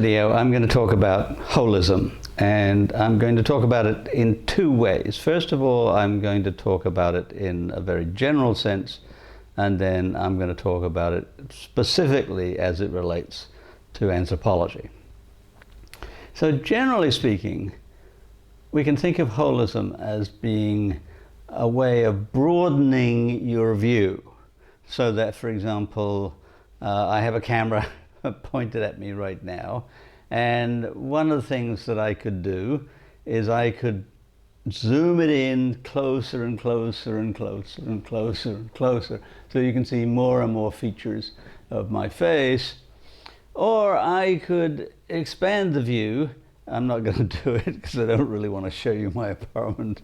video, I'm going to talk about holism, and I'm going to talk about it in two ways. First of all, I'm going to talk about it in a very general sense, and then I'm going to talk about it specifically as it relates to anthropology. So generally speaking, we can think of holism as being a way of broadening your view, so that, for example, I have a camera pointed at me right now, and one of the things that I could do is I could zoom it in closer and closer and closer and closer and closer, so you can see more and more features of my face. Or I could expand the view. I'm not going to do it because I don't really want to show you my apartment.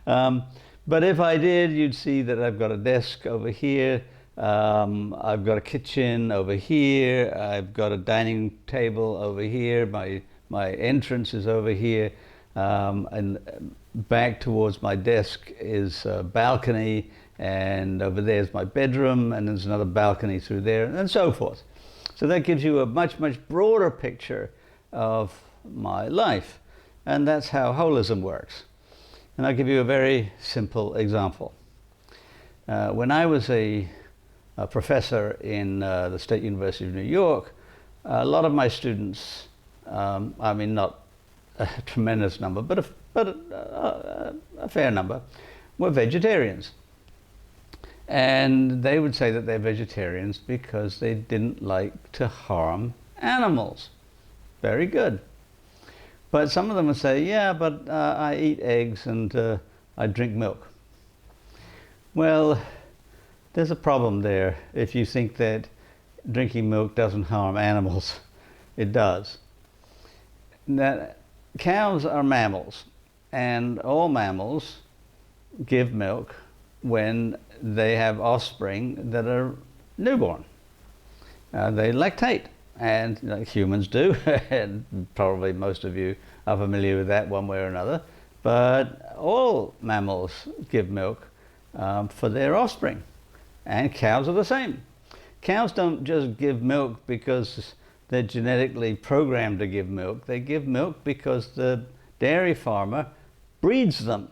But if I did, you'd see that I've got a desk over here. I've got a kitchen over here. I've got a dining table over here. My entrance is over here. And back towards my desk is a balcony. And over there is my bedroom. And there's another balcony through there, and so forth. So that gives you a much, much broader picture of my life. And that's how holism works. And I'll give you a very simple example. When I was a professor in the State University of New York, a lot of my students, I mean not a tremendous number, but a fair number, were vegetarians. And they would say that they're vegetarians because they didn't like to harm animals. Very good. But some of them would say, yeah, but I eat eggs and I drink milk. Well, there's a problem there if you think that drinking milk doesn't harm animals. It does. Now, cows are mammals, and all mammals give milk when they have offspring that are newborn. They lactate, and like humans do, and probably most of you are familiar with that one way or another, but all mammals give milk for their offspring. And cows are the same. Cows don't just give milk because they're genetically programmed to give milk. They give milk because the dairy farmer breeds them.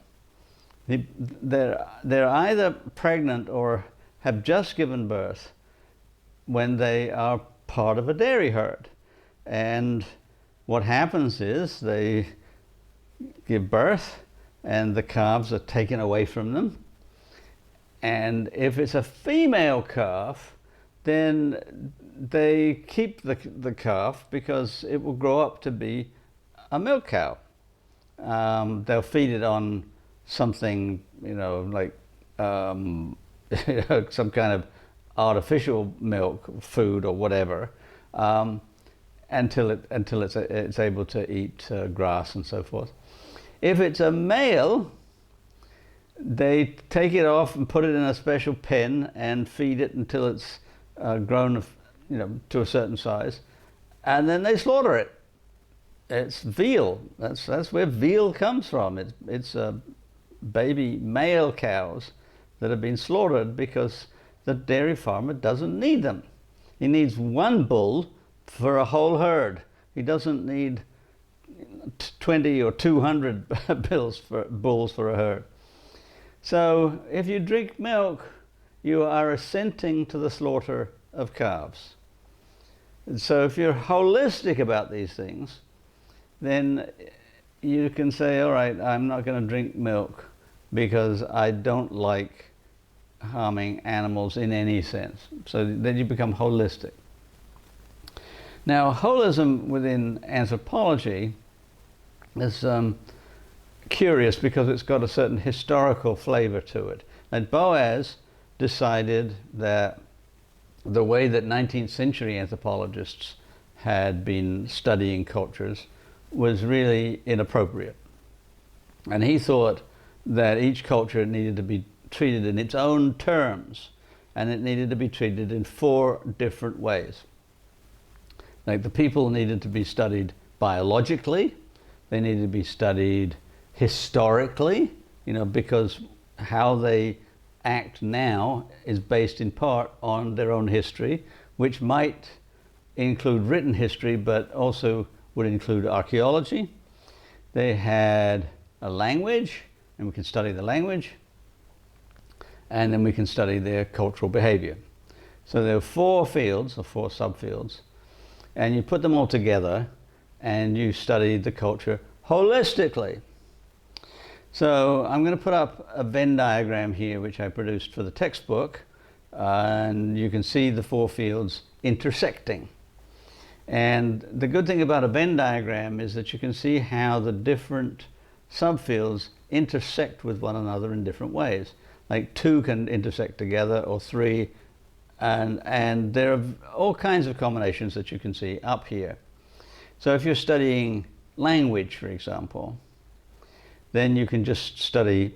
They're either pregnant or have just given birth when they are part of a dairy herd. And what happens is they give birth and the calves are taken away from them. And if it's a female calf, then they keep the calf because it will grow up to be a milk cow. They'll feed it on something, like some kind of artificial milk food or whatever, until it's able to eat grass and so forth. If it's a male, they take it off and put it in a special pen and feed it until it's grown, to a certain size, and then they slaughter it. It's veal. That's where veal comes from. It's baby male cows that have been slaughtered because the dairy farmer doesn't need them. He needs one bull for a whole herd. He doesn't need 20 or 200 bulls for a herd. So if you drink milk, you are assenting to the slaughter of calves. And so if you're holistic about these things, then you can say, all right, I'm not going to drink milk because I don't like harming animals in any sense. So then you become holistic. Now, holism within anthropology is curious because it's got a certain historical flavor to it. And Boas decided that the way that 19th century anthropologists had been studying cultures was really inappropriate. And he thought that each culture needed to be treated in its own terms, and it needed to be treated in 4 different ways. Like the people needed to be studied biologically, they needed to be studied historically, because how they act now is based in part on their own history, which might include written history, but also would include archaeology. They had a language, and we can study the language, and then we can study their cultural behavior. So there are 4 fields, or 4 subfields, and you put them all together and you study the culture holistically. So I'm going to put up a Venn diagram here which I produced for the textbook, and you can see the 4 fields intersecting. And the good thing about a Venn diagram is that you can see how the different subfields intersect with one another in different ways. Like 2 can intersect together, or 3, and there are all kinds of combinations that you can see up here. So if you're studying language, for example, then you can just study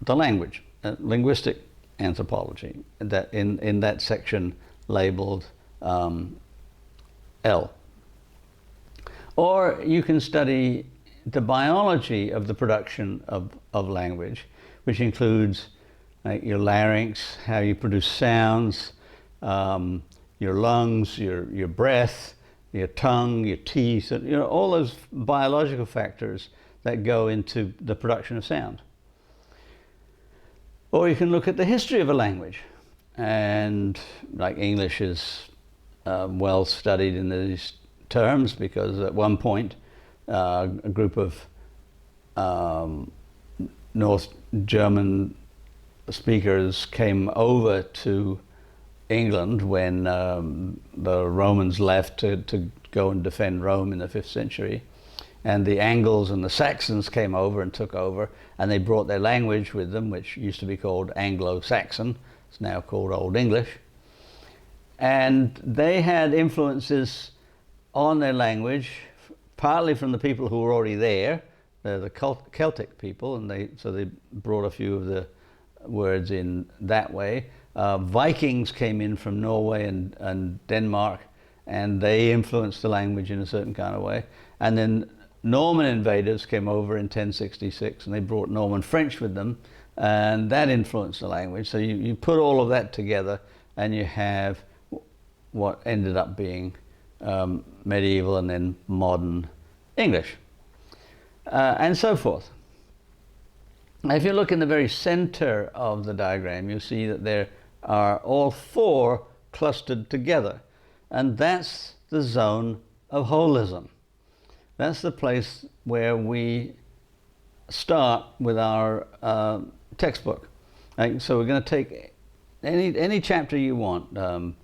the language, linguistic anthropology, that in that section labeled L. Or you can study the biology of the production of language, which includes your larynx, how you produce sounds, your lungs, your breath, your tongue, your teeth, all those biological factors that go into the production of sound. Or you can look at the history of a language, and like English is well studied in these terms, because at one point a group of North German speakers came over to England when the Romans left to go and defend Rome in the 5th century. And the Angles and the Saxons came over and took over, and they brought their language with them, which used to be called Anglo-Saxon. It's now called Old English. And they had influences on their language, partly from the people who were already there. They're the Celtic people, and so they brought a few of the words in that way. Vikings came in from Norway and Denmark, and they influenced the language in a certain kind of way. And then Norman invaders came over in 1066, and they brought Norman French with them, and that influenced the language. So you put all of that together, and you have what ended up being medieval and then modern English, and so forth. Now, if you look in the very center of the diagram, you'll see that there are all 4 clustered together, and that's the zone of holism. That's the place where we start with our textbook. So we're going to take any chapter you want,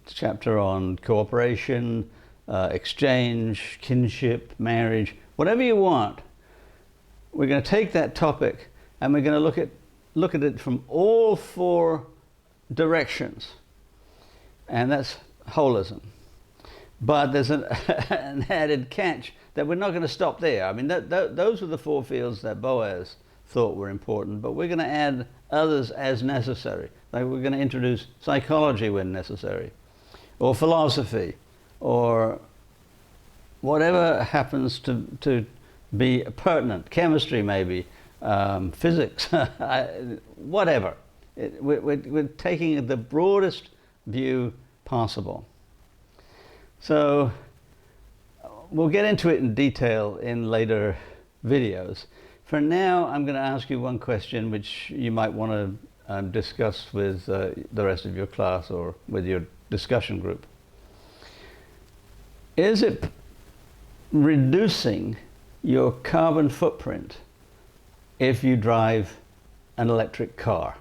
chapter on cooperation, exchange, kinship, marriage, whatever you want. We're going to take that topic and we're going to look at it from all 4 directions, and that's holism. But there's an added catch that we're not going to stop there. I mean, those were the 4 fields that Boaz thought were important, but we're going to add others as necessary. Like we're going to introduce psychology when necessary, or philosophy, or whatever happens to be pertinent, chemistry maybe, physics, whatever. We're taking the broadest view possible. So we'll get into it in detail in later videos. For now, I'm going to ask you one question which you might want to discuss with the rest of your class or with your discussion group. Is it reducing your carbon footprint if you drive an electric car?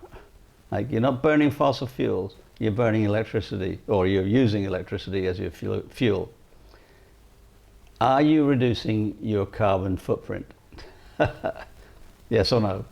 Like, you're not burning fossil fuels, you're burning electricity, or you're using electricity as your fuel. Are you reducing your carbon footprint? Yes or no?